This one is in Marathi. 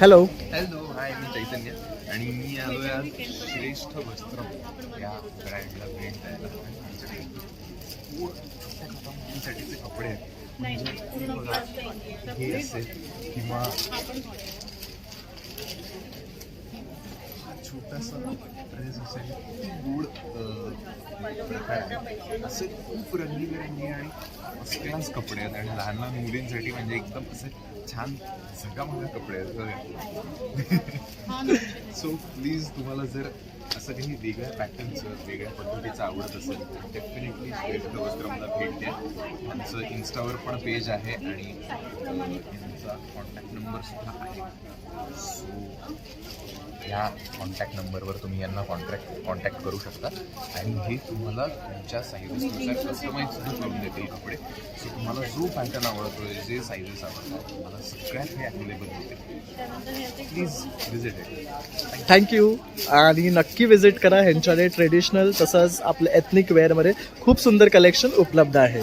हॅलो. हॅलो, हाय, मी चैतन्य आणि मी आलो आज श्रेष्ठ वस्त्रम या ब्रँडला भेट द्यायला. मुलीसाठीचे कपडे आहेत, म्हणजे बघा, हे असेल किंवा हा छोटासा ड्रेस असेल, गोड प्रकार आहे. असे खूप रंगीबेरंगी आणि फर्स्ट क्लास कपडे आहेत आणि लहान लहान मुलींसाठी म्हणजे एकदम असे छान झगामगा कपडे आहेत बघा. सो प्लीज, तुम्हाला जर असं काही वेगळ्या पॅटर्नचं वेगळ्या पद्धतीचं आवडत असेल तर डेफिनेटली श्रेष्ठ वस्त्रमला भेट द्या. आमचं इन्स्टावर पण पेज आहे आणि यांचा कॉन्टॅक्ट नंबरसुद्धा आहे. सो ह्या कॉन्टॅक्ट नंबरवर तुम्ही यांना कॉन्टॅक्ट करू शकता आणि हे तुम्हाला तुमच्या साईजेसनुसार कस्टमाइजसुद्धा करून देतील कपडे. सो तुम्हाला जो पॅटर्न आवडतो, जे साईजेस आवडतात, तुम्हाला सगळ्यात हे अवेलेबल होते. Please visit it. थँक्यू. आणि नक्की विजिट करा. ह्यांच्याकडे ट्रेडिशनल तसंच आपलं एथनिक वेअरमध्ये खूप सुंदर कलेक्शन उपलब्ध आहे.